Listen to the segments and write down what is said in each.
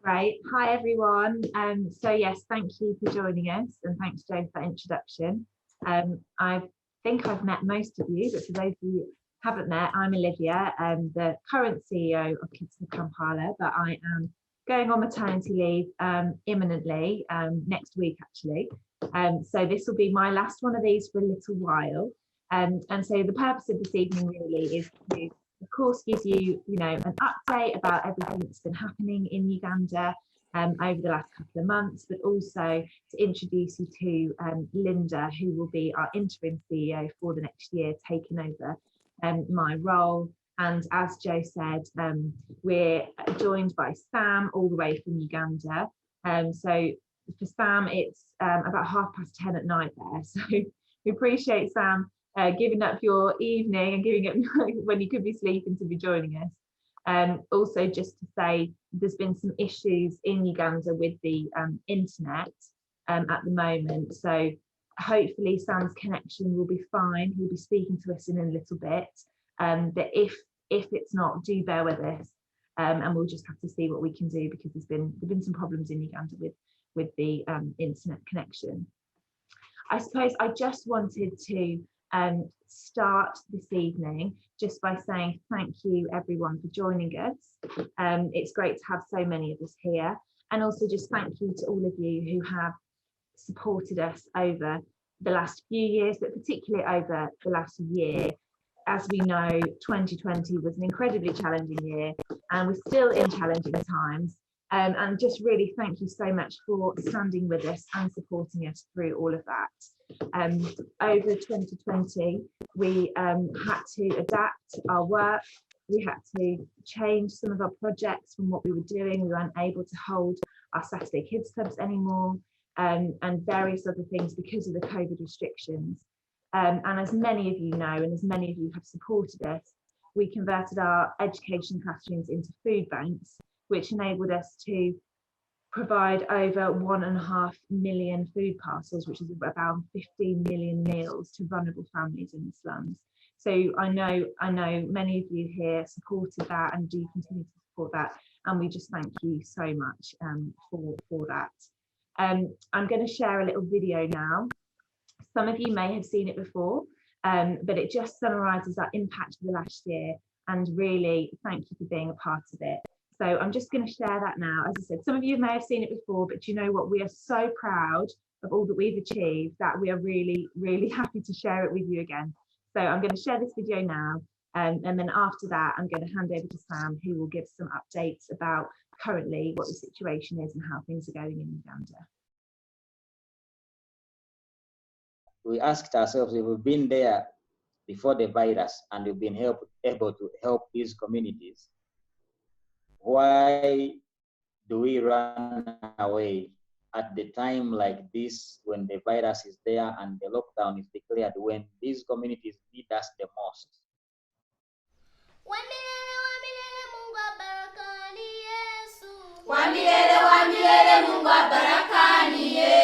Great. Hi, everyone. So yes, thank you for joining us, and thanks, Joe, for that introduction. I think I've met most of you, but for those of you who haven't met, I'm Olivia, the current CEO of Club Kampala, but I am going on maternity leave imminently, next week actually. So this will be my last one of these for a little while. And so the purpose of this evening really is to, of course, give you, an update about everything that's been happening in Uganda over the last couple of months, but also to introduce you to Linda, who will be our interim CEO for the next year, taking over my role. And as Joe said, we're joined by Sam all the way from Uganda. So for Sam, it's about 10:30 at night there. So we appreciate Sam giving up your evening and giving up when you could be sleeping to be joining us. Also, just to say, there's been some issues in Uganda with the internet at the moment. So hopefully Sam's connection will be fine. He'll be speaking to us in a little bit. But if it's not, do bear with us, and we'll just have to see what we can do, because there've been some problems in Uganda with the internet connection. I suppose I just wanted to start this evening just by saying thank you everyone for joining us. It's great to have so many of us here, and also just thank you to all of you who have supported us over the last few years, but particularly over the last year. As we know, 2020 was an incredibly challenging year, and we're still in challenging times. And just really thank you so much for standing with us and supporting us through all of that. Over 2020, we had to adapt our work. We had to change some of our projects from what we were doing. We weren't able to hold our Saturday Kids Clubs anymore, and various other things because of the COVID restrictions. And as many of you know, and as many of you have supported us, we converted our education classrooms into food banks, which enabled us to provide over 1.5 million food parcels, which is about 15 million meals to vulnerable families in the slums. So I know many of you here supported that and do continue to support that, and we just thank you so much for that. I'm going to share a little video now. Some of you may have seen it before, but it just summarises our impact for the last year, and really thank you for being a part of it. So I'm just going to share that now. As I said, some of you may have seen it before, but you know what? We are so proud of all that we've achieved that we are really, really happy to share it with you again. So I'm going to share this video now, and then after that, I'm going to hand over to Sam, who will give some updates about currently what the situation is and how things are going in Uganda. We asked ourselves if we've been there before the virus and we've been able to help these communities, why do we run away at the time like this, when the virus is there and the lockdown is declared, when these communities need us the most?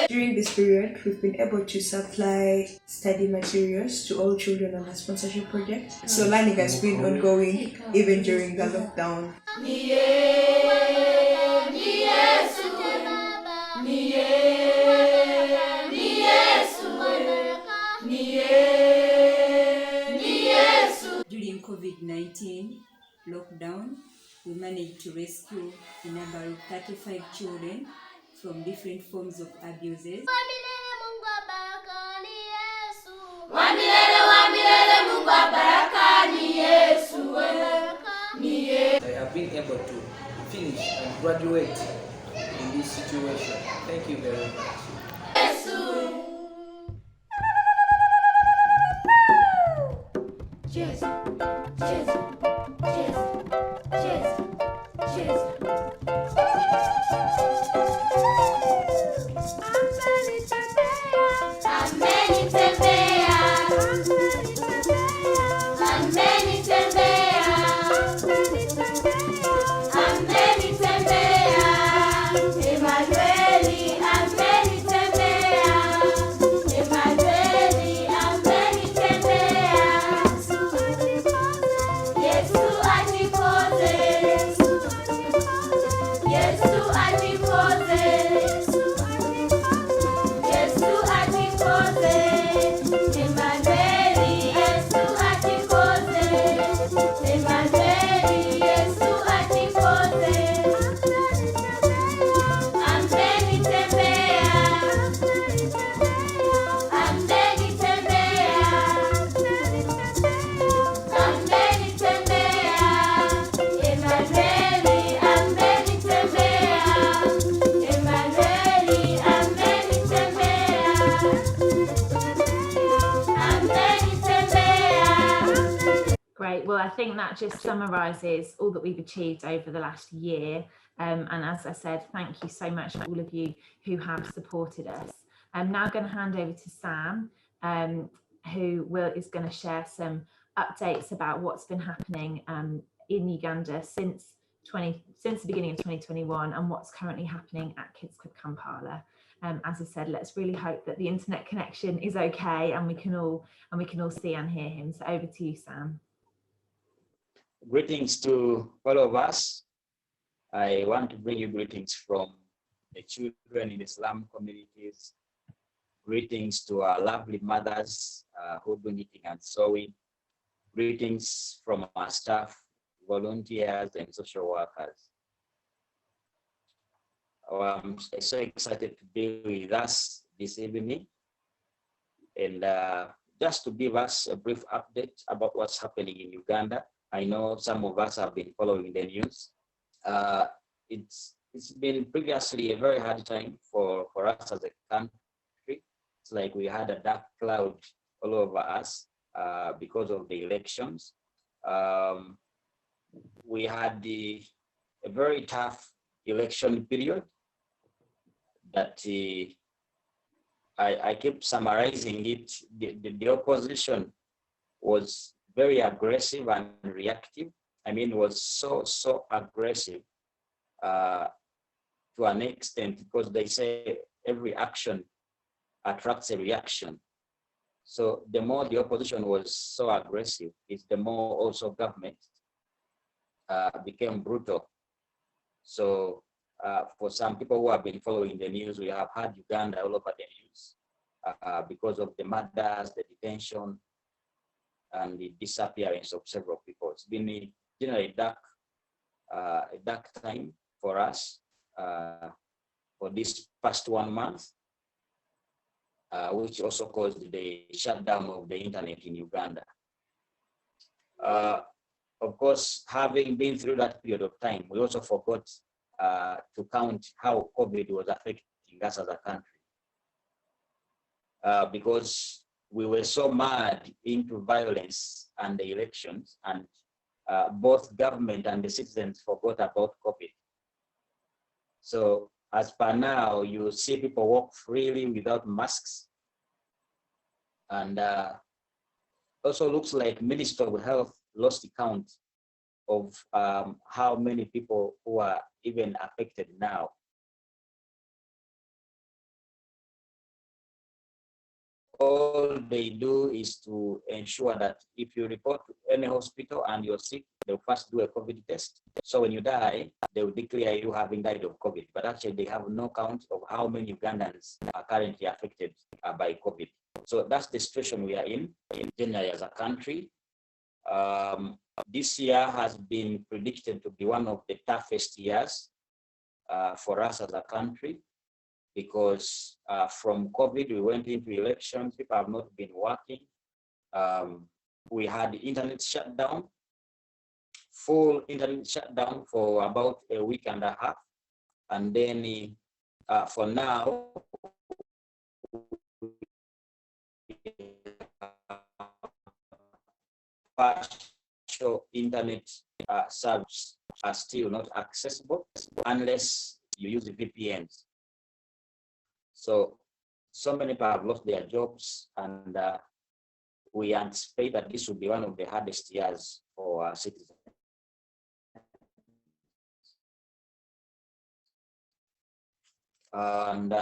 During this period, we've been able to supply study materials to all children on a sponsorship project. So learning has been ongoing even during the lockdown. During COVID-19 lockdown, we managed to rescue a number of 35 children from different forms of abuses. I have been able to finish and graduate in this situation. Thank you very much. Cheers. Cheers. Cheers. Cheers. Cheers. Yes, I think that just summarises all that we've achieved over the last year. And as I said, thank you so much for all of you who have supported us. I'm now going to hand over to Sam, who is going to share some updates about what's been happening in Uganda since the beginning of 2021 and what's currently happening at Kids Club Kampala. As I said, let's really hope that the internet connection is okay and we can all see and hear him. So over to you, Sam. Greetings to all of us. I want to bring you greetings from the children in the slum communities. Greetings to our lovely mothers who do knitting and sewing. Greetings from our staff, volunteers, and social workers. I'm so excited to be with us this evening, and just to give us a brief update about what's happening in Uganda. I know some of us have been following the news. It's been previously a very hard time for us as a country. It's like we had a dark cloud all over us because of the elections. We had a very tough election period that I keep summarizing it. The opposition was very aggressive and reactive. I mean, it was so aggressive to an extent, because they say every action attracts a reaction. So the more the opposition was so aggressive, is the more also government became brutal. So for some people who have been following the news, we have had Uganda all over the news because of the murders, the detention, and the disappearance of several people. It's been generally a dark time for us for this past 1 month, which also caused the shutdown of the internet in Uganda. Of course, having been through that period of time, we also forgot to count how COVID was affecting us as a country. Because we were so mad into violence and the elections, and both government and the citizens forgot about COVID. So as per now, you see people walk freely without masks. And also looks like Minister of Health lost count of how many people who are even affected now. All they do is to ensure that if you report to any hospital and you're sick, they'll first do a COVID test. So when you die, they will declare you having died of COVID. But actually, they have no count of how many Ugandans are currently affected by COVID. So that's the situation we are in generally as a country. This year has been predicted to be one of the toughest years for us as a country, because from COVID, we went into elections, people have not been working. We had the internet shutdown, full internet shutdown for about a week and a half. And then for now, partial internet services are still not accessible unless you use the VPNs. So many people have lost their jobs, and we anticipate that this will be one of the hardest years for our citizens. And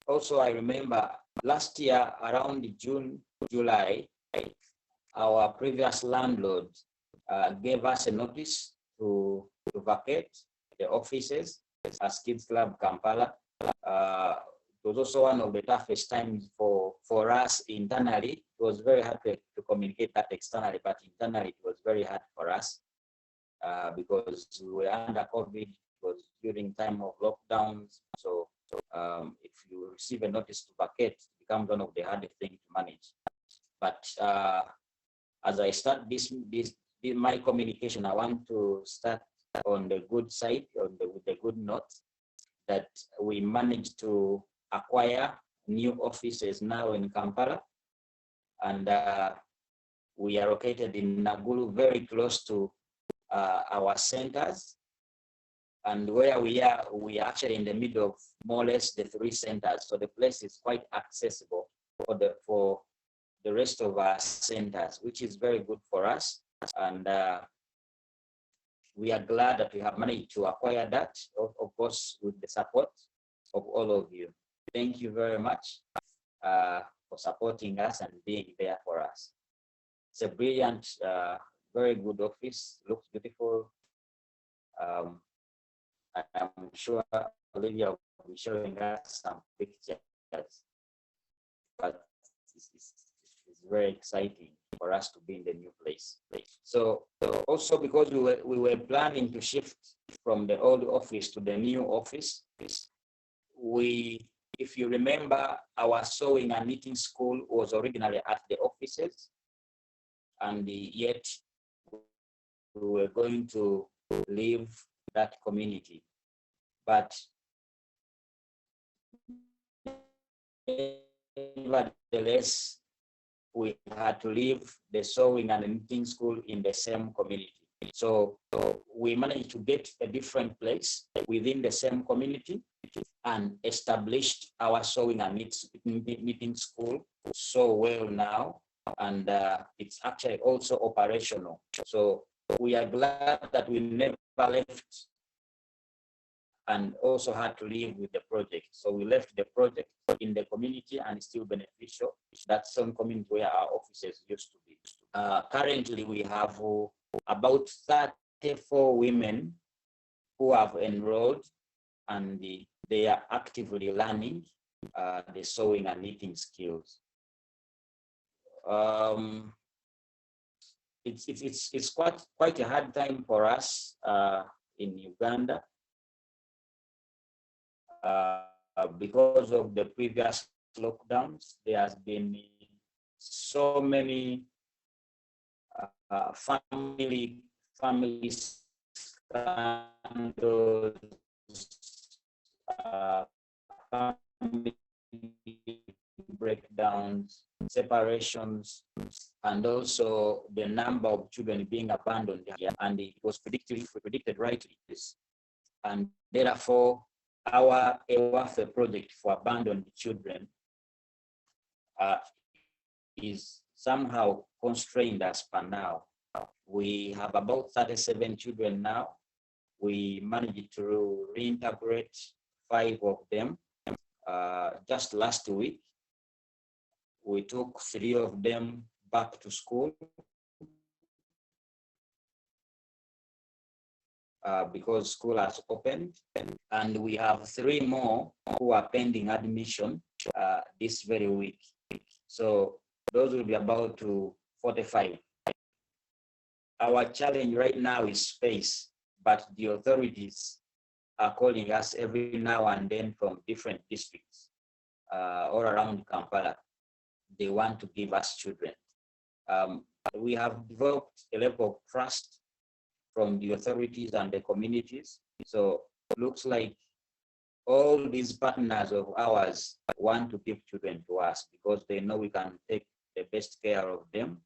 also, I remember last year around June, July, our previous landlord gave us a notice to vacate the offices as Kids Club Kampala. It was also one of the toughest times for us internally. It was very hard to communicate that externally, but internally it was very hard for us because we were under COVID. It was during time of lockdowns. So if you receive a notice to vacate, it becomes one of the hardest things to manage. But as I start my communication, I want to start on the good side, with the good note, that we managed to acquire new offices now in Kampala, and We are located in Naguru, very close to our centers. And where we are actually in the middle of more or less the 3 centers. So the place is quite accessible for the rest of our centers, which is very good for us. And we are glad that we have managed to acquire that, of course, with the support of all of you. Thank you very much for supporting us and being there for us. It's a brilliant, very good office, looks beautiful. I'm sure Olivia will be showing us some pictures, but it's very exciting for us to be in the new place. So also because we were planning to shift from the old office to the new office, if you remember, our sewing and knitting school was originally at the offices, and yet we were going to leave that community. But nevertheless, we had to leave the sewing and knitting school in the same community. So we managed to get a different place within the same community and established our sewing and knitting school so well now. And it's actually also operational. So we are glad that we never left and also had to live with the project. So we left the project in the community and it's still beneficial. That's some community where our offices used to be. Currently, we have about 34 women who have enrolled, and they are actively learning the sewing and knitting skills. It's quite a hard time for us in Uganda because of the previous lockdowns. There has been so many family scandals, family breakdowns, separations, and also the number of children being abandoned here. And it was predicted rightly this. And therefore, our EWAFE project for abandoned children is somehow constrained as per now. We have about 37 children now. We managed to reintegrate 5 of them. Just last week, we took 3 of them back to school because school has opened, and we have 3 more who are pending admission this very week. So those will be about to 45. Our challenge right now is space, but the authorities are calling us every now and then from different districts all around Kampala. They want to give us children. We have developed a level of trust from the authorities and the communities. So it looks like all these partners of ours want to give children to us because they know we can take the best care of them,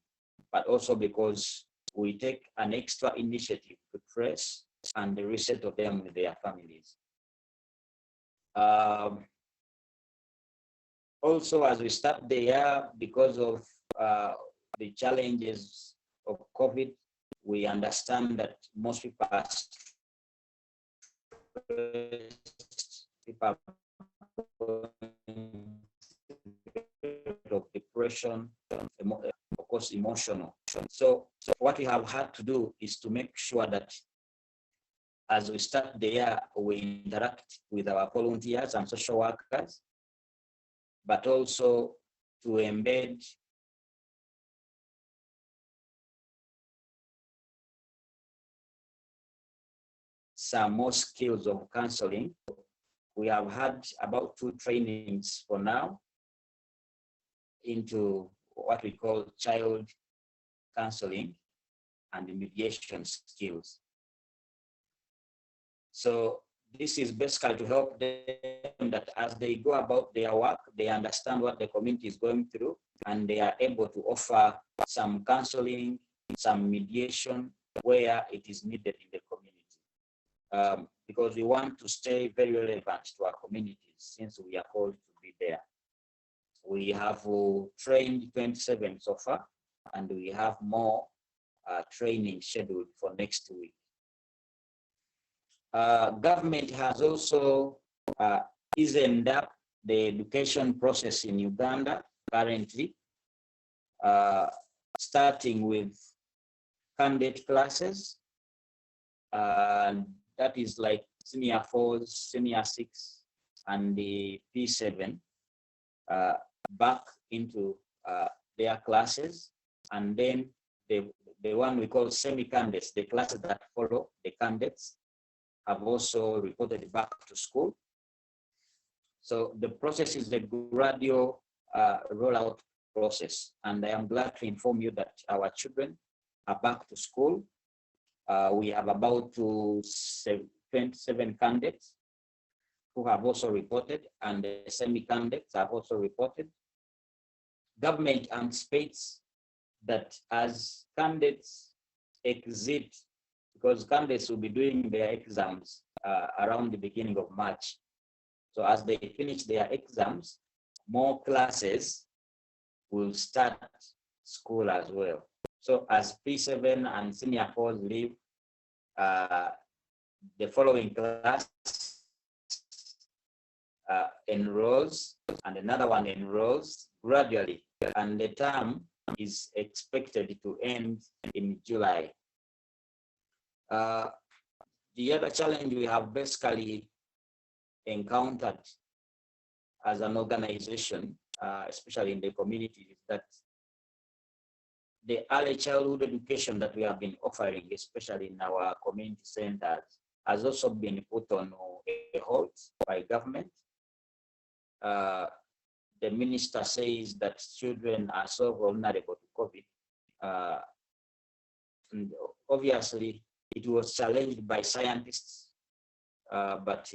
but also because we take an extra initiative to trace and resettle them with their families. Also, as we start the year, because of the challenges of COVID, we understand that most people are stressed, people are of depression, of course, emotional. So what we have had to do is to make sure that as we start the year, we interact with our volunteers and social workers, but also to embed some more skills of counseling. We have had about 2 trainings for now into what we call child counseling and mediation skills. So this is basically to help them that as they go about their work, they understand what the community is going through, and they are able to offer some counseling, some mediation where it is needed in the community. Because we want to stay very relevant to our communities since we are called to be there. We have trained 27 so far, and we have more training scheduled for next week. Government has also eased up the education process in Uganda currently, starting with candidate classes. That is like senior 4s, senior 6, and the P7 back into their classes. And then the one we call semi-candidates, the classes that follow the candidates, have also reported back to school. So the process is a gradual rollout process. And I am glad to inform you that our children are back to school. We have about 27 candidates who have also reported, and the semi-candidates have also reported. Government anticipates that as candidates exit, because candidates will be doing their exams around the beginning of March. So as they finish their exams, more classes will start school as well. So as P7 and senior 4s leave, the following class enrolls, and another one enrolls gradually, and the term is expected to end in July. The other challenge we have basically encountered as an organization, especially in the community, is that the early childhood education that we have been offering, especially in our community centers, has also been put on a hold by government. The minister says that children are so vulnerable to COVID. And obviously, it was challenged by scientists, but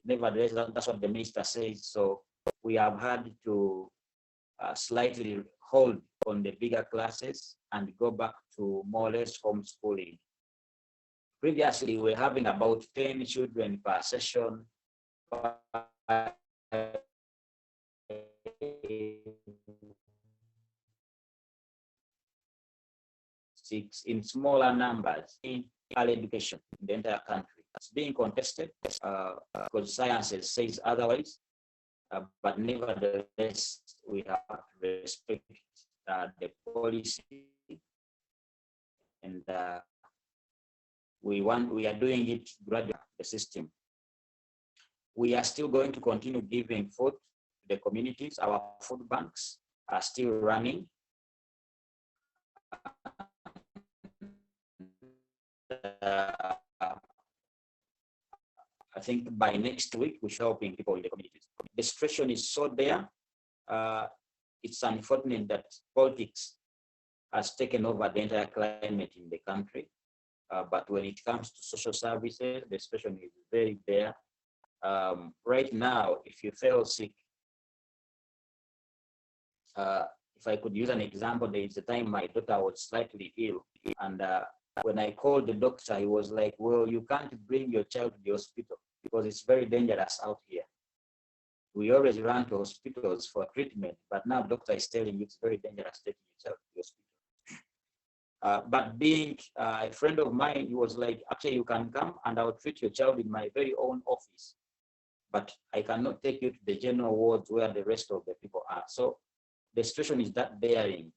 nevertheless, that's what the minister says. So we have had to slightly hold on the bigger classes and go back to more or less homeschooling. Previously, we were having about 10 children per session. Six in smaller numbers in early education in the entire country. It's being contested because science says otherwise, but nevertheless, we have to respect the policy, and we are doing it gradually, the system. We are still going to continue giving food to the communities. Our food banks are still running. I think by next week, we should help people in the communities. The situation is so there. It's unfortunate that politics has taken over the entire climate in the country. But when it comes to social services, the situation is very there. Right now, if you feel sick, if I could use an example, there is a time my daughter was slightly ill, and when I called the doctor, he was like, well, you can't bring your child to the hospital because it's very dangerous out here. We always run to hospitals for treatment, but now doctor is telling you it's very dangerous taking your child to the hospital. But being a friend of mine, he was like, actually, you can come and I'll treat your child in my very own office, but I cannot take you to the general wards where the rest of the people are. So the situation is that bearing.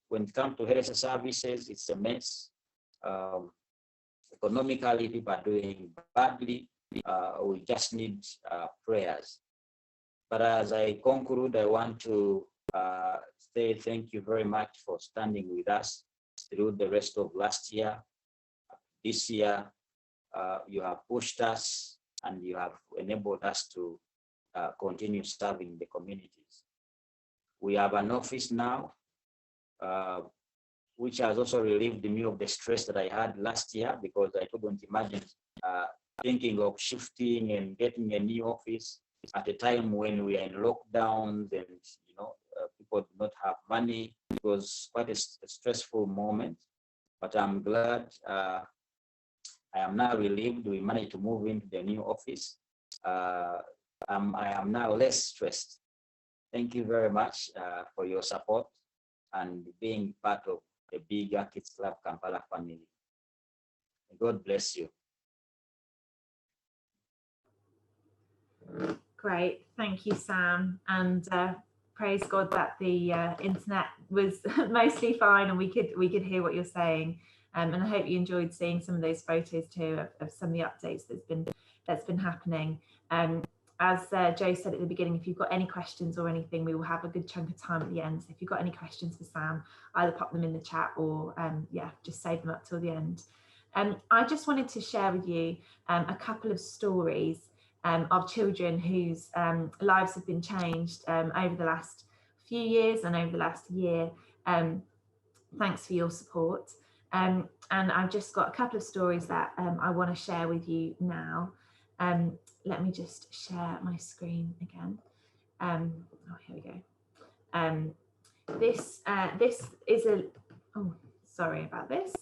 When it comes to health services, it's a mess. Economically, people are doing badly. We just need prayers. But as I conclude, I want to say thank you very much for standing with us through the rest of last year. This year, you have pushed us and you have enabled us to continue serving the communities. We have an office now, which has also relieved me of the stress that I had last year, because I couldn't imagine thinking of shifting and getting a new office at a time when we are in lockdowns and people did not have money. It was quite a stressful moment, but I'm glad I am now relieved we managed to move into the new office. I am now less stressed. Thank you very much for your support and being part of the bigger Kids Club Kampala family. God bless you. Great, thank you, Sam, and praise God that the internet was mostly fine and we could hear what you're saying. And I hope you enjoyed seeing some of those photos too of some of the updates that's been happening. As Joe said at the beginning, if you've got any questions or anything, we will have a good chunk of time at the end. So if you've got any questions for Sam, either pop them in the chat or yeah, just save them up till the end. I just wanted to share with you a couple of stories of children whose lives have been changed over the last few years and over the last year. Thanks for your support. And I've just got a couple of stories that I want to share with you now. Let me just share my screen again. Oh, here we go. This is a, oh, sorry about this.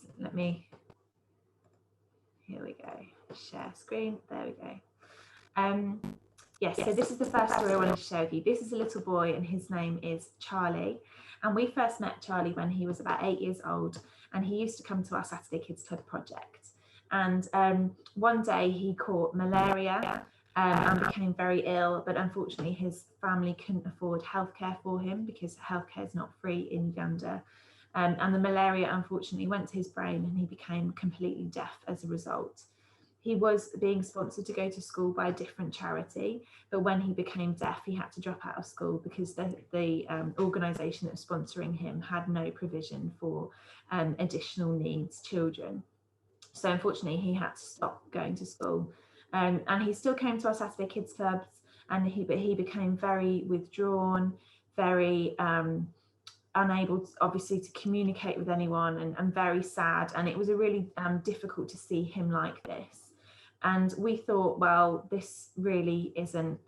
Here we go. Share screen. There we go. Yes, so this is the first story I wanted to share with you. This is a little boy and his name is Charlie. And we first met Charlie when he was about 8 years old, and he used to come to our Saturday Kids Club project. And one day he caught malaria and became very ill, but unfortunately his family couldn't afford healthcare for him because healthcare is not free in Uganda. And the malaria unfortunately went to his brain and he became completely deaf as a result. He was being sponsored to go to school by a different charity, but when he became deaf, he had to drop out of school because the organisation that was sponsoring him had no provision for additional needs children. So unfortunately, he had to stop going to school. And he still came to our Saturday Kids Clubs, but he became very withdrawn, very unable, obviously, to communicate with anyone, and very sad. And it was a really difficult to see him like this. And we thought, well, this really isn't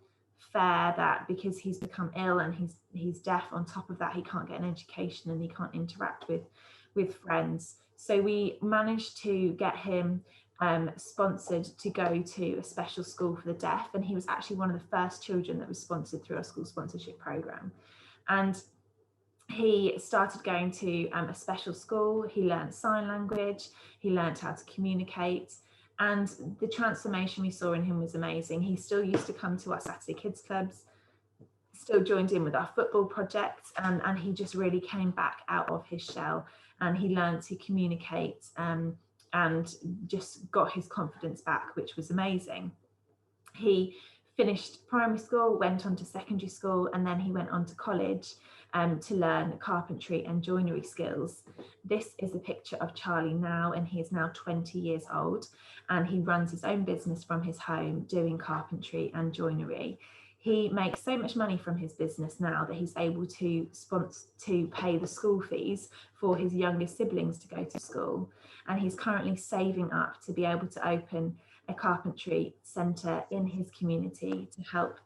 fair, that because he's become ill and he's deaf, on top of that, he can't get an education and he can't interact with friends. So we managed to get him sponsored to go to a special school for the deaf. And he was actually one of the first children that was sponsored through our school sponsorship program. And he started going to a special school. He learned sign language, he learned how to communicate. And the transformation we saw in him was amazing. He still used to come to our Saturday Kids Clubs, still joined in with our football project, and he just really came back out of his shell, and he learned to communicate and just got his confidence back, which was amazing. He finished primary school, went on to secondary school, and then he went on to college to learn carpentry and joinery skills. This is a picture of Charlie now, and he is now 20 years old, and he runs his own business from his home doing carpentry and joinery. He makes so much money from his business now that he's able to pay the school fees for his younger siblings to go to school, and he's currently saving up to be able to open a carpentry centre in his community to help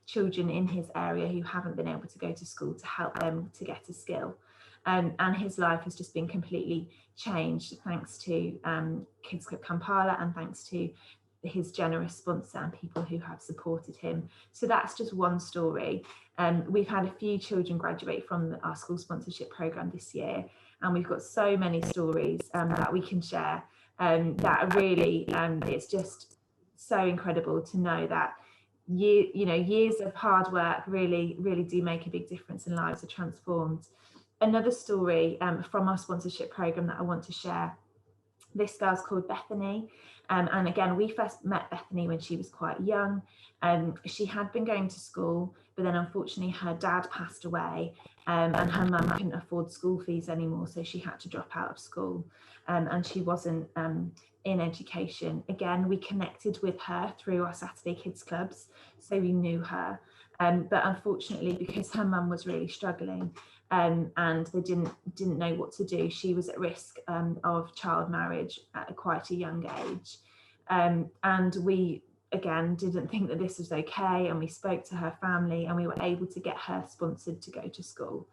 children in his area who haven't been able to go to school, to help them to get a skill. And his life has just been completely changed thanks to Kids Club Kampala, and thanks to his generous sponsor and people who have supported him. So that's just one story. We've had a few children graduate from our school sponsorship programme this year, and we've got so many stories that we can share. That are really, it's just so incredible to know that years of hard work really do make a big difference, and lives are transformed. Another story from our sponsorship program that I want to share. This girl's called Bethany, and again, we first met Bethany when she was quite young. She had been going to school, but then unfortunately her dad passed away, and her mum couldn't afford school fees anymore, so she had to drop out of school, and she wasn't in education. Again, we connected with her through our Saturday Kids Clubs, so we knew her, but unfortunately, because her mum was really struggling, and they didn't know what to do, she was at risk of child marriage at quite a young age, and we again didn't think that this was okay, and we spoke to her family and we were able to get her sponsored to go to school.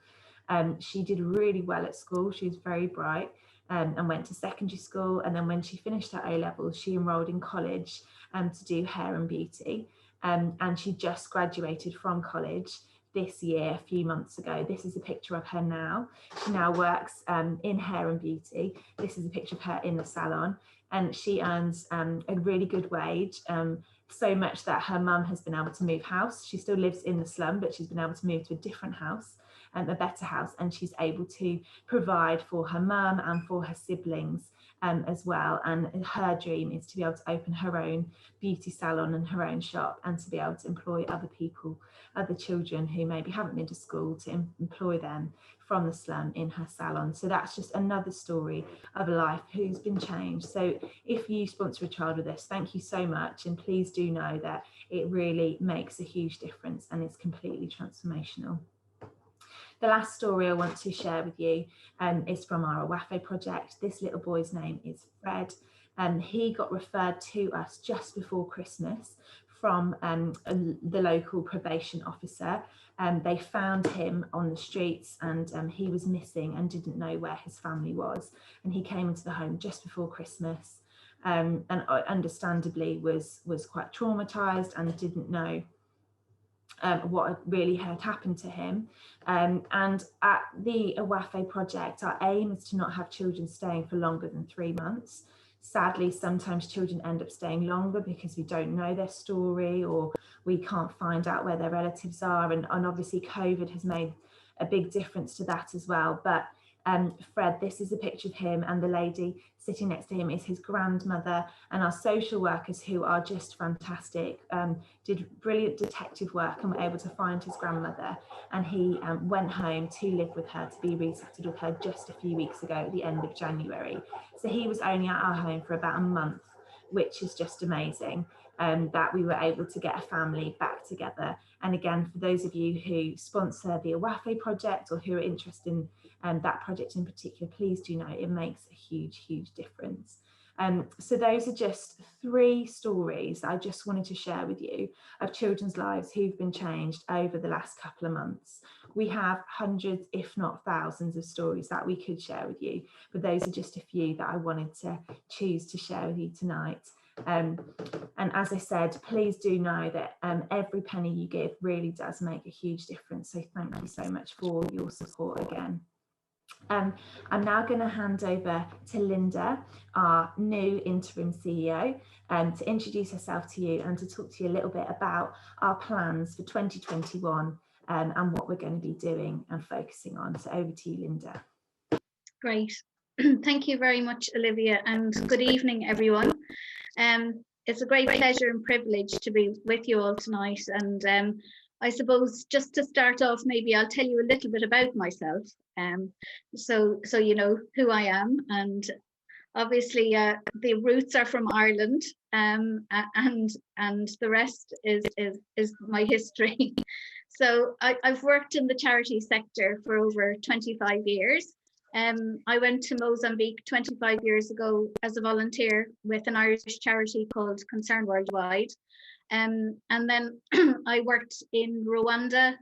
She did really well at school. She was very bright, and went to secondary school, and then when she finished her O-levels she enrolled in college to do hair and beauty, and she just graduated from college this year, a few months ago. This is a picture of her now. She now works in hair and beauty. This is a picture of her in the salon, and she earns a really good wage, so much that her mum has been able to move house. She still lives in the slum, but she's been able to move to a different house, a better house, and she's able to provide for her mum and for her siblings as well. And her dream is to be able to open her own beauty salon and her own shop, and to be able to employ other people, other children who maybe haven't been to school, to employ them from the slum in her salon. So that's just another story of a life who's been changed. So if you sponsor a child with this, thank you so much, and please do know that it really makes a huge difference and it's completely transformational. The last story I want to share with you is from our Awafe project. This little boy's name is Fred. He got referred to us just before Christmas from the local probation officer. They found him on the streets, and he was missing and didn't know where his family was. And he came into the home just before Christmas, and understandably was quite traumatized and didn't know what really had happened to him. And at the Awafe project, our aim is to not have children staying for longer than 3 months. Sadly, sometimes children end up staying longer because we don't know their story, or we can't find out where their relatives are. And obviously COVID has made a big difference to that as well. But Fred, this is a picture of him, and the lady sitting next to him is his grandmother, and our social workers, who are just fantastic, did brilliant detective work and were able to find his grandmother, and he went home to live with her, to be resettled with her just a few weeks ago at the end of January. So he was only at our home for about a month, which is just amazing, that we were able to get a family back together. And again, for those of you who sponsor the Awafe project or who are interested in that project in particular, please do know it makes a huge, huge difference. So those are just 3 stories that I just wanted to share with you of children's lives who've been changed over the last couple of months. We have hundreds, if not thousands, of stories that we could share with you, but those are just a few that I wanted to choose to share with you tonight. And as I said, please do know that every penny you give really does make a huge difference. So thank you so much for your support again. I'm now going to hand over to Linda, our new interim CEO, to introduce herself to you and to talk to you a little bit about our plans for 2021 and what we're going to be doing and focusing on. So over to you, Linda. Great. Thank you very much, Olivia, and good evening, everyone. It's a great pleasure and privilege to be with you all tonight. And I suppose just to start off, maybe I'll tell you a little bit about myself, so you know who I am. And obviously the roots are from Ireland, and the rest is my history. So I've worked in the charity sector for over 25 years. I went to Mozambique 25 years ago as a volunteer with an Irish charity called Concern Worldwide. And then I worked in Rwanda,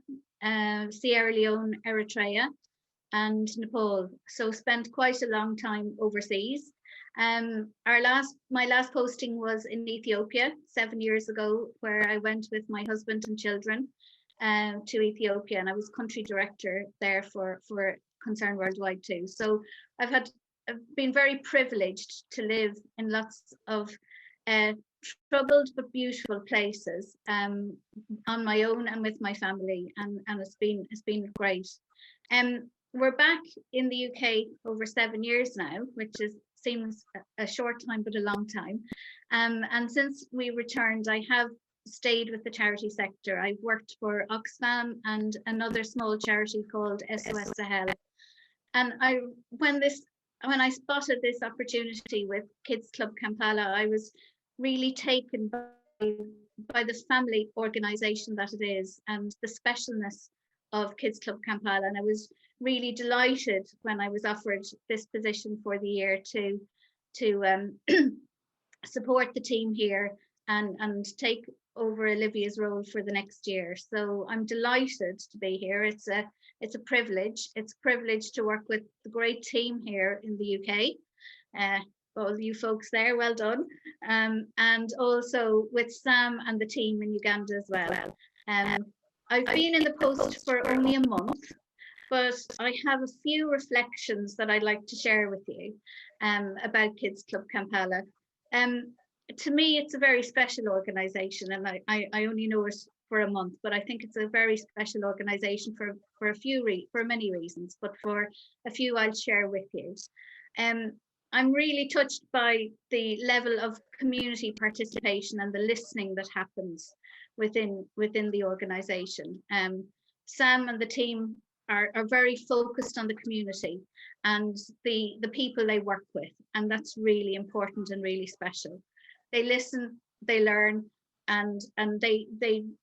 Sierra Leone, Eritrea, and Nepal. So spent quite a long time overseas. My last posting was in Ethiopia 7 years ago, where I went with my husband and children to Ethiopia, and I was country director there for Concern Worldwide too. So I've been very privileged to live in lots of troubled but beautiful places on my own and with my family, and it's been great. We're back in the UK over 7 years now, which seems a short time but a long time. And since we returned, I have stayed with the charity sector. I've worked for Oxfam and another small charity called SOS Sahel. And when I spotted this opportunity with Kids Club Kampala, I was really taken by the family organisation that it is and the specialness of Kids Club Kampala. And I was really delighted when I was offered this position for the year to support the team here and take over Olivia's role for the next year. So I'm delighted to be here. It's a privilege. It's a privilege to work with the great team here in the UK. All you folks there, well done. And also with Sam and the team in Uganda as well. I've been in the post for only a month, but I have a few reflections that I'd like to share with you about Kids Club Kampala. To me, it's a very special organisation, and I only know it for a month, but I think it's a very special organisation for many reasons, but for a few I'll share with you. I'm really touched by the level of community participation and the listening that happens within the organisation. Sam and the team are very focused on the community and the people they work with, and that's really important and really special. They listen, they learn, and they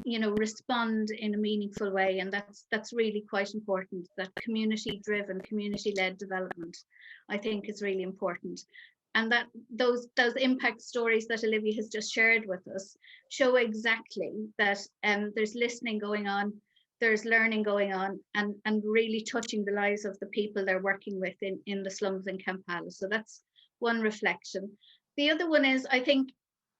respond in a meaningful way, and that's really quite important. That community-driven, community-led development, I think, is really important. And that those impact stories that Olivia has just shared with us show exactly that there's listening going on, there's learning going on, and really touching the lives of the people they're working with in the slums in Kampala. So that's one reflection. The other one is, I think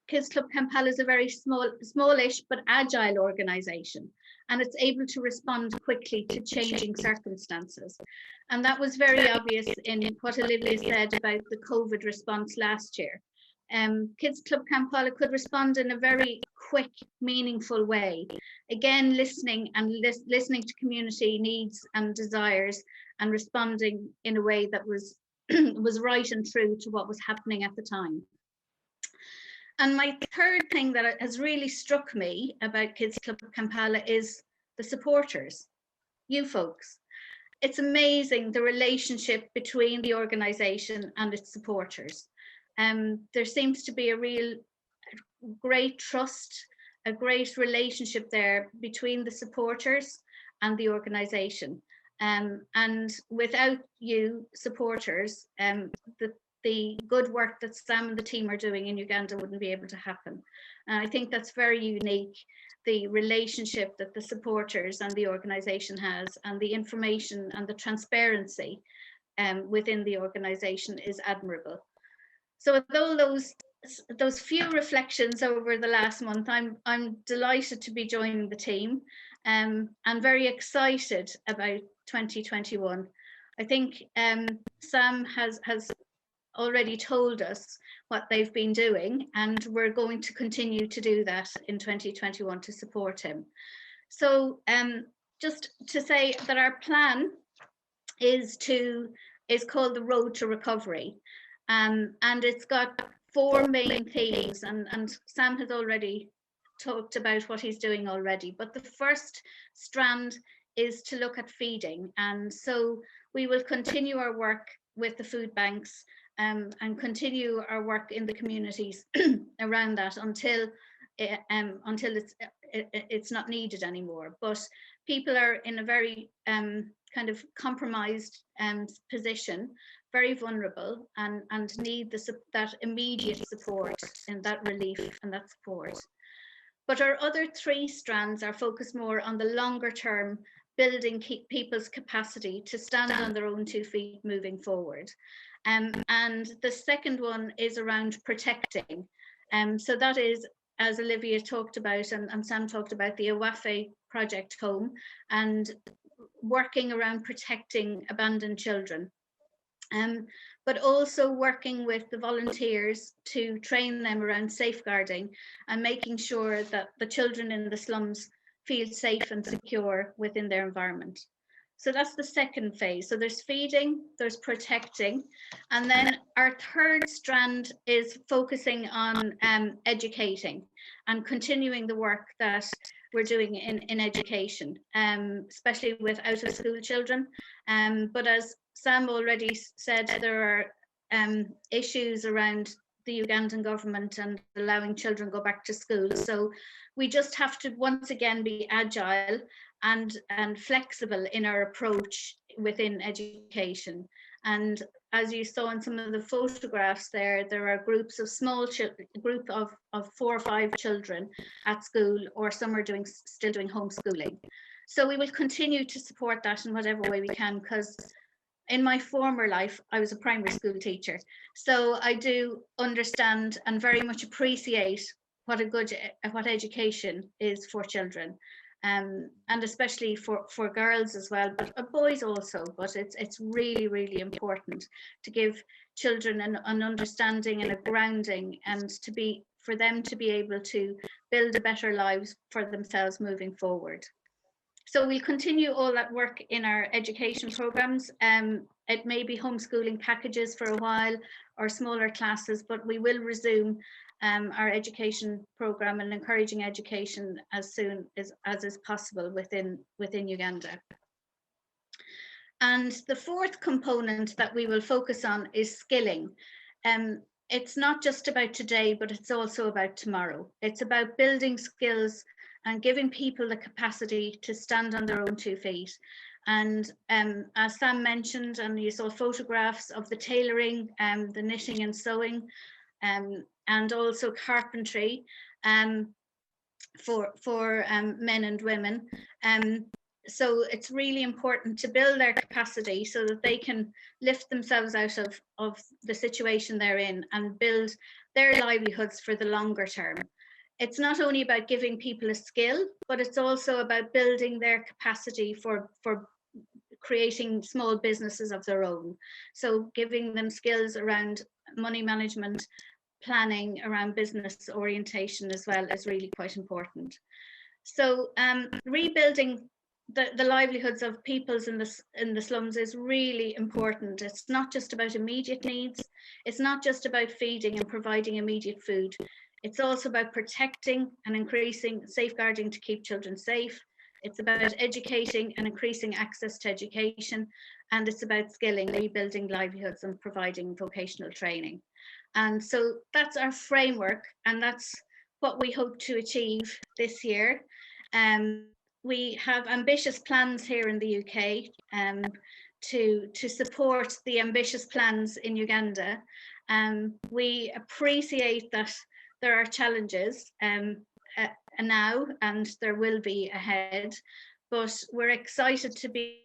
Kids Club Kampala is a very smallish but agile organisation, and it's able to respond quickly to changing circumstances. And that was very obvious in what Olivia said about the COVID response last year. Kids Club Kampala could respond in a very quick, meaningful way. Again, listening listening to community needs and desires, and responding in a way that was was right and true to what was happening at the time. And my third thing that has really struck me about Kids Club Kampala is the supporters, you folks. It's amazing the relationship between the organisation and its supporters. There seems to be a real great trust, a great relationship there between the supporters and the organisation. And without you supporters, the good work that Sam and the team are doing in Uganda wouldn't be able to happen. And I think that's very unique, the relationship that the supporters and the organisation has, and the information and the transparency within the organisation is admirable. So with all those few reflections over the last month, I'm delighted to be joining the team, and very excited about 2021. I think Sam has already told us what they've been doing, and we're going to continue to do that in 2021 to support him. So just to say that our plan is called the Road to Recovery, and it's got 4 main themes, and Sam has already talked about what he's doing already, but the first strand is to look at feeding. And so we will continue our work with the food banks and continue our work in the communities around that until it's not needed anymore. But people are in a very kind of compromised position, very vulnerable, and need that immediate support and that relief and that support. But our other 3 strands are focused more on the longer term, building people's capacity to stand on their own 2 feet moving forward. And the second one is around protecting. So that is, as Olivia talked about and Sam talked about, the Awafe Project Home, and working around protecting abandoned children. But also working with the volunteers to train them around safeguarding and making sure that the children in the slums feel safe and secure within their environment. So that's the second phase. So there's feeding, there's protecting, and then our third strand is focusing on educating and continuing the work that we're doing in education, especially with out of school children. But as Sam already said, there are issues around the Ugandan government and allowing children go back to school. So we just have to once again be agile and flexible in our approach within education. And as you saw in some of the photographs there are groups of small children, group of 4 or 5 children at school, or some are still doing homeschooling. So we will continue to support that in whatever way we can, because in my former life, I was a primary school teacher. So I do understand and very much appreciate what education is for children. And especially for girls as well, but boys also. But it's really, really important to give children an understanding and a grounding, and for them to be able to build a better lives for themselves moving forward. So we'll continue all that work in our education programs. It may be homeschooling packages for a while or smaller classes, but we will resume our education program and encouraging education as soon as is possible within Uganda. And the fourth component that we will focus on is skilling. It's not just about today, but it's also about tomorrow. It's about building skills and giving people the capacity to stand on their own 2 feet. And as Sam mentioned, and you saw photographs of the tailoring, the knitting and sewing, and also carpentry for men and women. So it's really important to build their capacity so that they can lift themselves out of the situation they're in and build their livelihoods for the longer term. It's not only about giving people a skill, but it's also about building their capacity for creating small businesses of their own. So giving them skills around money management, planning, around business orientation as well is really quite important. So rebuilding the livelihoods of peoples in the slums is really important. It's not just about immediate needs. It's not just about feeding and providing immediate food. It's also about protecting and increasing safeguarding to keep children safe. It's about educating and increasing access to education. And it's about skilling, rebuilding livelihoods and providing vocational training. And so that's our framework, and that's what we hope to achieve this year. We have ambitious plans here in the UK to support the ambitious plans in Uganda. We appreciate that there are challenges now, and there will be ahead, but we're excited to be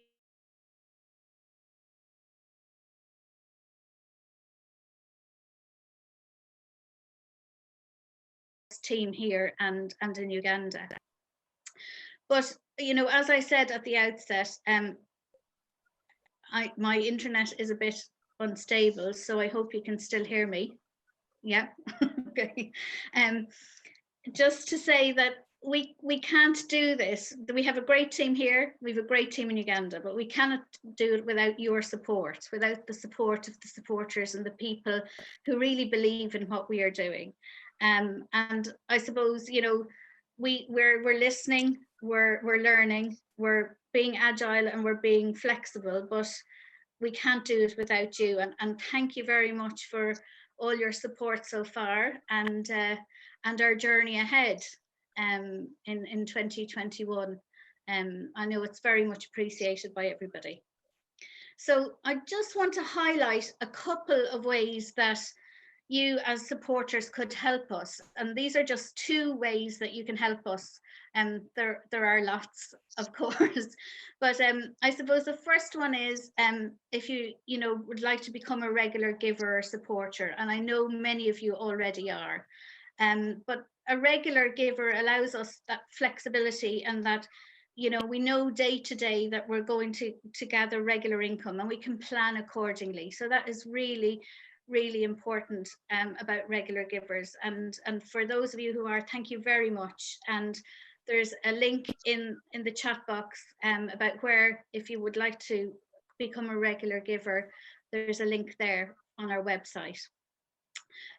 team here and in Uganda. But you know, as I said at the outset, my internet is a bit unstable, so I hope you can still hear me. Yeah. Okay. Just to say that we can't do this. We have a great team here. We have a great team in Uganda, but we cannot do it without your support, without the support of the supporters and the people who really believe in what we are doing. And I suppose, you know, we're listening, we're learning, we're being agile, and we're being flexible, but we can't do it without you. And thank you very much for all your support so far, and our journey ahead in 2021. I know it's very much appreciated by everybody. So I just want to highlight a couple of ways that you as supporters could help us, and these are just 2 ways that you can help us. There are lots, of course, but I suppose the first one is if you would like to become a regular giver or supporter, and I know many of you already are, but a regular giver allows us that flexibility, and that we know day to day that we're going to gather regular income, and we can plan accordingly. So that is really important about regular givers. And for those of you who are, thank you very much. And there's a link in the chat box about where, if you would like to become a regular giver, there's a link there on our website.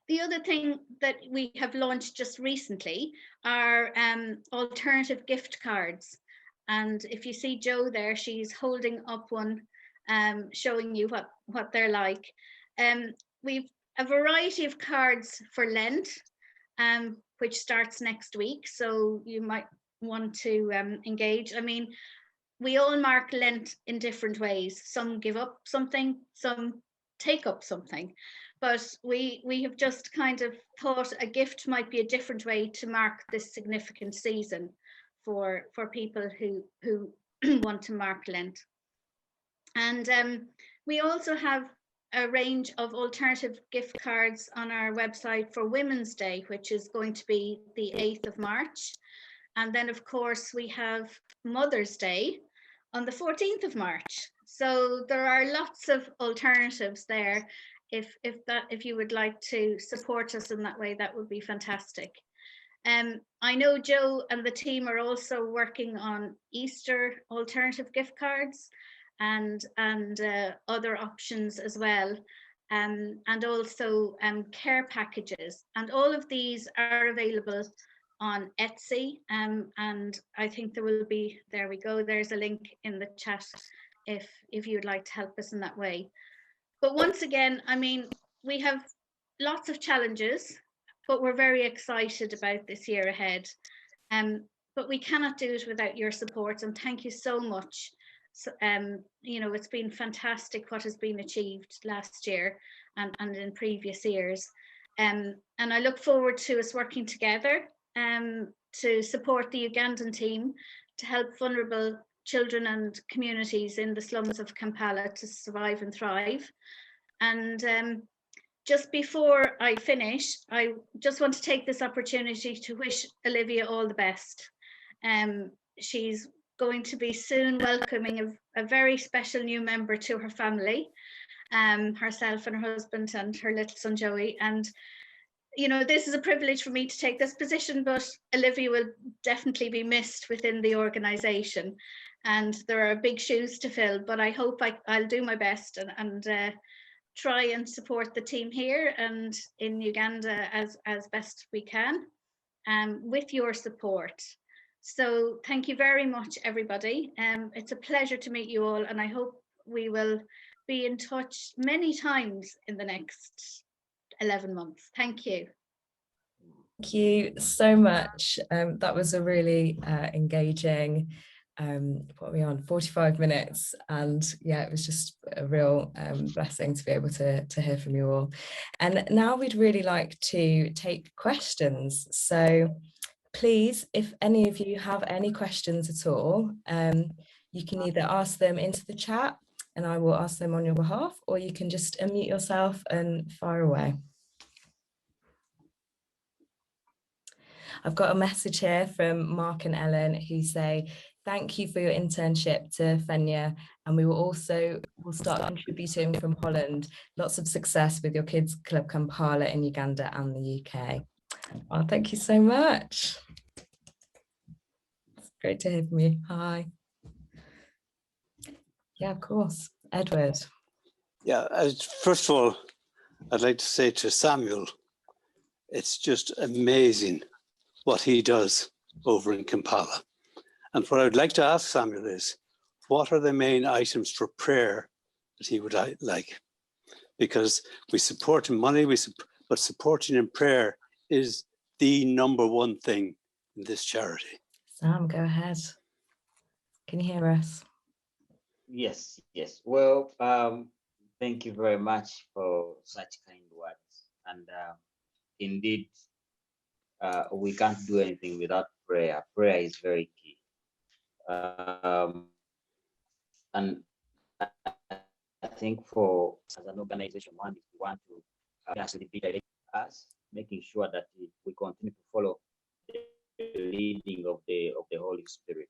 The other thing that we have launched just recently are alternative gift cards. And if you see Jo there, she's holding up one, showing you what they're like. We've a variety of cards for Lent, which starts next week, so you might want to engage. I mean, we all mark Lent in different ways. Some give up something, some take up something. But we have just kind of thought a gift might be a different way to mark this significant season for people who want to mark Lent. And we also have a range of alternative gift cards on our website for Women's Day, which is going to be the 8th of March. And then, of course, we have Mother's Day on the 14th of March. So there are lots of alternatives there. If you would like to support us in that way, that would be fantastic. I know Joe and the team are also working on Easter alternative gift cards and other options as well, and also care packages. And all of these are available on Etsy, and I think there will be, there we go, there's a link in the chat if you'd like to help us in that way. But once again, I mean, we have lots of challenges, but we're very excited about this year ahead. But we cannot do it without your support, and thank you so much. So, you know, it's been fantastic what has been achieved last year and in previous years. And I look forward to us working together to support the Ugandan team to help vulnerable children and communities in the slums of Kampala to survive and thrive. And just before I finish, I just want to take this opportunity to wish Olivia all the best. She's going to be soon welcoming a very special new member to her family, herself and her husband and her little son Joey. And you know, this is a privilege for me to take this position, but Olivia will definitely be missed within the organisation, and there are big shoes to fill. But I hope I'll do my best and try and support the team here and in Uganda as best we can, with your support. So thank you very much, everybody. It's a pleasure to meet you all, and I hope we will be in touch many times in the next 11 months. Thank you. Thank you so much. That was a really engaging, what are we on, 45 minutes, and yeah, it was just a real blessing to be able to hear from you all. And now we'd really like to take questions, so please, if any of you have any questions at all, you can either ask them into the chat and I will ask them on your behalf, or you can just unmute yourself and fire away. I've got a message here from Mark and Ellen who say, thank you for your internship to Fenya, and we will start contributing from Holland. Lots of success with your kids' Club Kampala in Uganda and the UK. Oh, thank you so much. It's great to hear from you. Hi. Yeah, of course. Edward. Yeah, first of all, I'd like to say to Samuel, it's just amazing what he does over in Kampala. And what I would like to ask Samuel is, what are the main items for prayer that he would like? Because we support in money, but supporting in prayer is the #1 thing in this charity. Sam, go ahead. Can you hear us? Yes. Well, thank you very much for such kind words. And indeed, we can't do anything without prayer. Prayer is very key. And I think for as an organization, we want to actually be directing us, making sure that we continue to follow the leading of the Holy Spirit.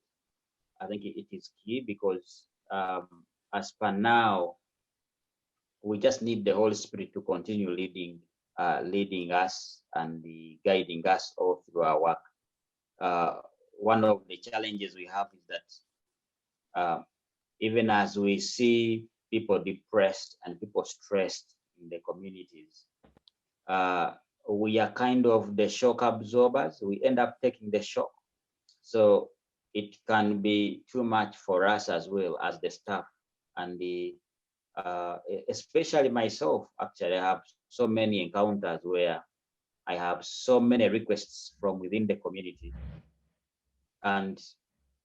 I think it is key because as per now, we just need the Holy Spirit to continue leading us and guiding us all through our work. One of the challenges we have is that even as we see people depressed and people stressed in the communities, we are kind of the shock absorbers. We end up taking the shock. So it can be too much for us as well as the staff, and especially myself. Actually, I have so many encounters where I have so many requests from within the community, and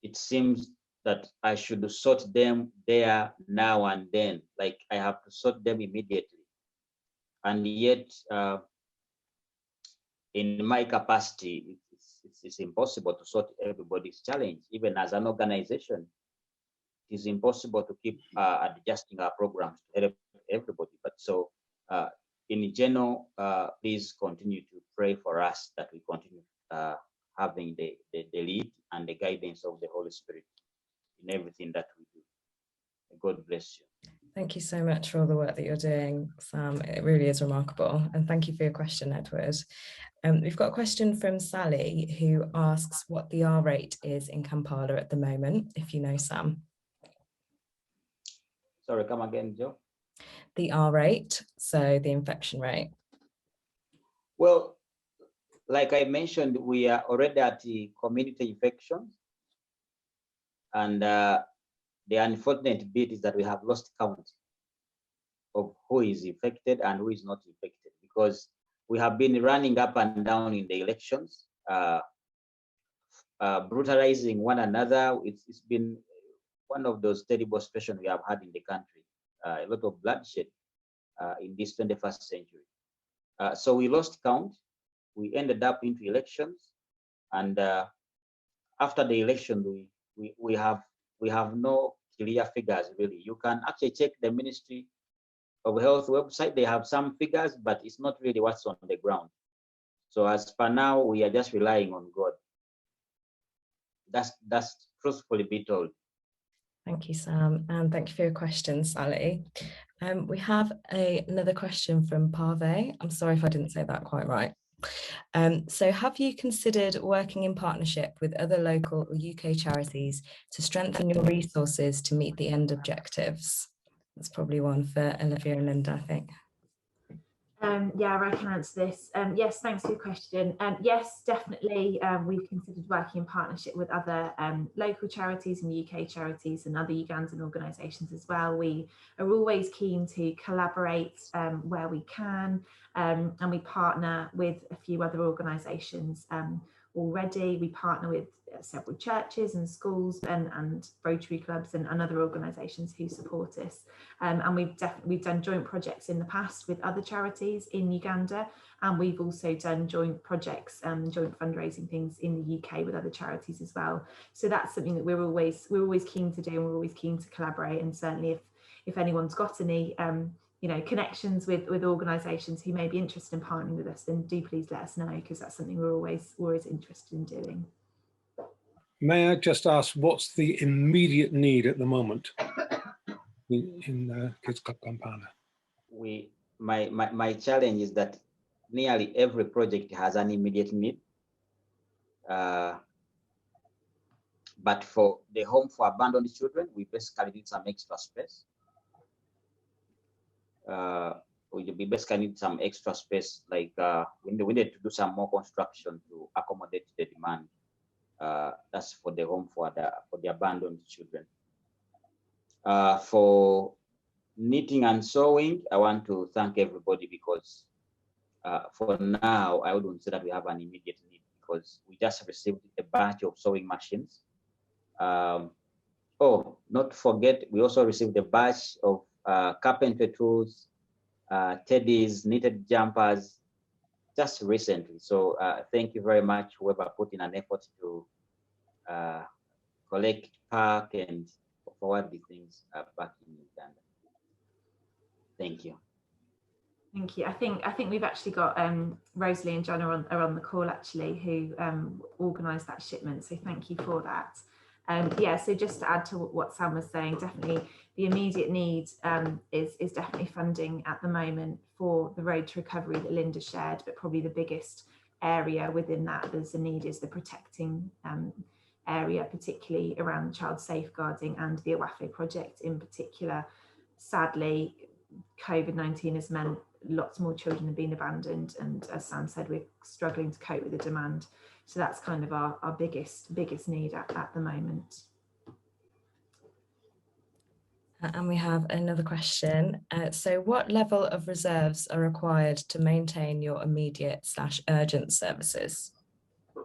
it seems that I should sort them there now and then, like I have to sort them immediately. and yet in my capacity, it's impossible to sort everybody's challenge. Even as an organization, it is impossible to keep adjusting our programs to help everybody. But so in general, please continue to pray for us that we continue having the lead and the guidance of the Holy Spirit in everything that we do. God bless you. Thank you so much for all the work that you're doing, Sam. It really is remarkable. And thank you for your question, Edward. We've got a question from Sally, who asks what the R rate is in Kampala at the moment, if you know, Sam. Sorry, come again, Joe. The R rate, so the infection rate. Well, like I mentioned, we are already at the community infections. And the unfortunate bit is that we have lost count of who is infected and who is not infected, because we have been running up and down in the elections, brutalizing one another. It's been one of those terrible situations we have had in the country, a lot of bloodshed in this 21st century. So we lost count. We ended up into elections, and after the election, we have no clear figures really. You can actually check the Ministry of Health website. They have some figures, but it's not really what's on the ground. So as per now, we are just relying on God. That's truthfully be told. Thank you, Sam, and thank you for your question, Sally. We have another question from Parve. I'm sorry if I didn't say that quite right. So have you considered working in partnership with other local or UK charities to strengthen your resources to meet the end objectives? That's probably one for Olivia and Linda, I think. Yeah, I can answer this. Yes, thanks for your question. Yes, definitely. We've considered working in partnership with other local charities and UK charities and other Ugandan organisations as well. We are always keen to collaborate where we can, and we partner with a few other organisations already. We partner with several churches and schools and Rotary clubs and other organisations who support us. And we've done joint projects in the past with other charities in Uganda, and we've also done joint projects and joint fundraising things in the UK with other charities as well. So that's something that we're always keen to do, and we're always keen to collaborate. And certainly if anyone's got any connections with organisations who may be interested in partnering with us, then do please let us know, because that's something we're always interested in doing. May I just ask, what's the immediate need at the moment in Kids Club Kampala? My challenge is that nearly every project has an immediate need. But for the home for abandoned children, we basically need some extra space. We basically need some extra space, like we need to do some more construction to accommodate the demand. That's for the home for the abandoned children. For knitting and sewing, I want to thank everybody, because for now, I wouldn't say that we have an immediate need, because we just received a batch of sewing machines. Oh, not to forget, we also received a batch of carpentry tools, teddies, knitted jumpers, just recently. So thank you very much, whoever put in an effort to collect, pack, and forward the things back in Uganda. Thank you. Thank you. I think we've actually got Rosalie and John are on the call actually, who organised that shipment. So thank you for that. Yeah, so just to add to what Sam was saying, definitely the immediate need is definitely funding at the moment for the road to recovery that Linda shared, but probably the biggest area within that there's a need is the protecting area, particularly around child safeguarding and the Awafe project in particular. Sadly, COVID-19 has meant lots more children have been abandoned, and as Sam said, we're struggling to cope with the demand. So that's kind of our biggest need at the moment. And we have another question. So what level of reserves are required to maintain your immediate/urgent services?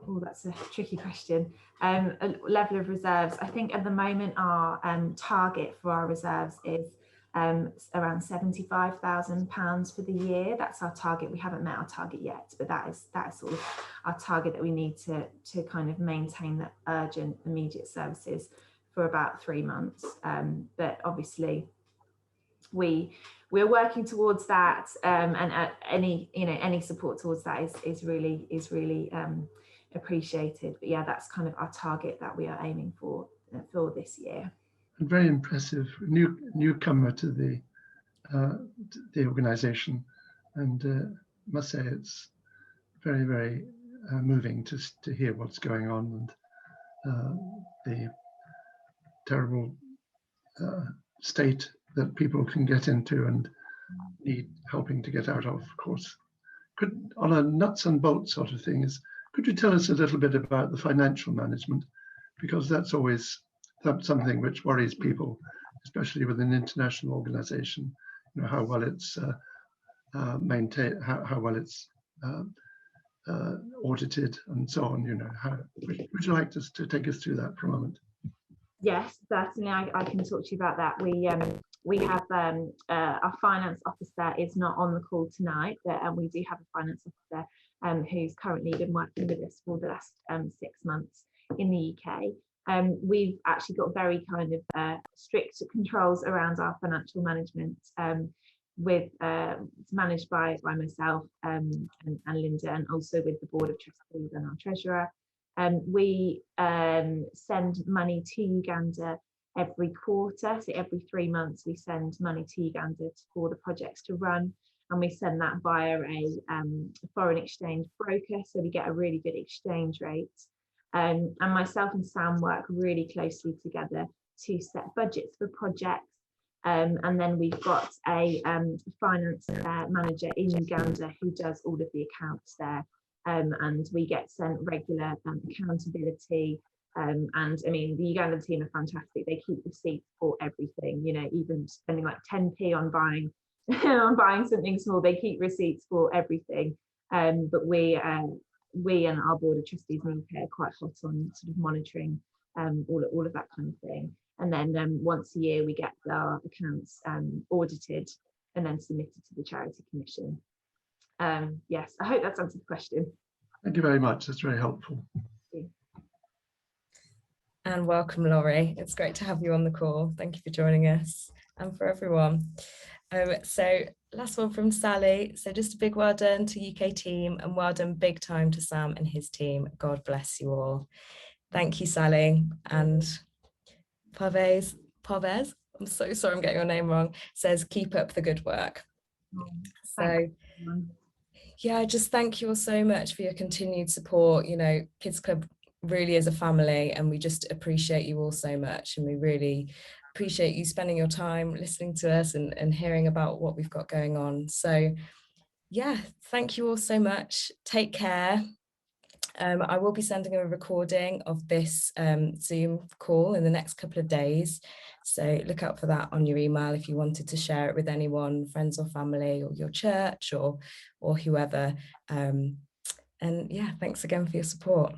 Oh, that's a tricky question. A level of reserves, I think at the moment our target for our reserves is around £75,000 for the year. That's our target. We haven't met our target yet, but that is sort of our target that we need to kind of maintain the urgent immediate services for about 3 months. But obviously we're working towards that, and any support towards that is really appreciated. But yeah, that's kind of our target that we are aiming for this year. Very impressive newcomer to the organisation, and must say it's very, very moving to hear what's going on, and the terrible state that people can get into and need helping to get out of course. On a nuts and bolts sort of thing, could you tell us a little bit about the financial management, because that's always something which worries people, especially with an international organisation. How well it's maintained, how well it's audited, and so on. Would you like to take us through that for a moment? Yes, certainly. I can talk to you about that. We have our finance officer is not on the call tonight, but we do have a finance officer who's currently been working with us for the last 6 months in the UK. We've actually got very kind of strict controls around our financial management. It's managed by myself and Linda, and also with the board of trustees and our treasurer. We send money to Uganda every quarter, so every 3 months we send money to Uganda for the projects to run, and we send that via a foreign exchange broker, so we get a really good exchange rate. And myself and Sam work really closely together to set budgets for projects. And then we've got a finance manager in Uganda who does all of the accounts there. And we get sent regular accountability. And I mean, the Ugandan team are fantastic. They keep receipts for everything, even spending like 10p on buying on buying something small, they keep receipts for everything. But we and our board of trustees in the UK are quite hot on sort of monitoring all of that kind of thing. And then once a year we get our accounts audited and then submitted to the Charity Commission. Yes, I hope that's answered the question. Thank you very much. That's very helpful. And welcome, Laurie. It's great to have you on the call. Thank you for joining us, and for everyone. So last one from Sally. So just a big well done to UK team, and well done big time to Sam and his team. God bless you all. Thank you, Sally. And Parvez, I'm so sorry I'm getting your name wrong, says keep up the good work. So yeah, just thank you all so much for your continued support. Kids Club really is a family, and we just appreciate you all so much, and we really appreciate you spending your time listening to us and hearing about what we've got going on. So yeah, thank you all so much. Take care. I will be sending a recording of this Zoom call in the next couple of days, so look out for that on your email if you wanted to share it with anyone, friends or family, or your church or whoever. And yeah, thanks again for your support.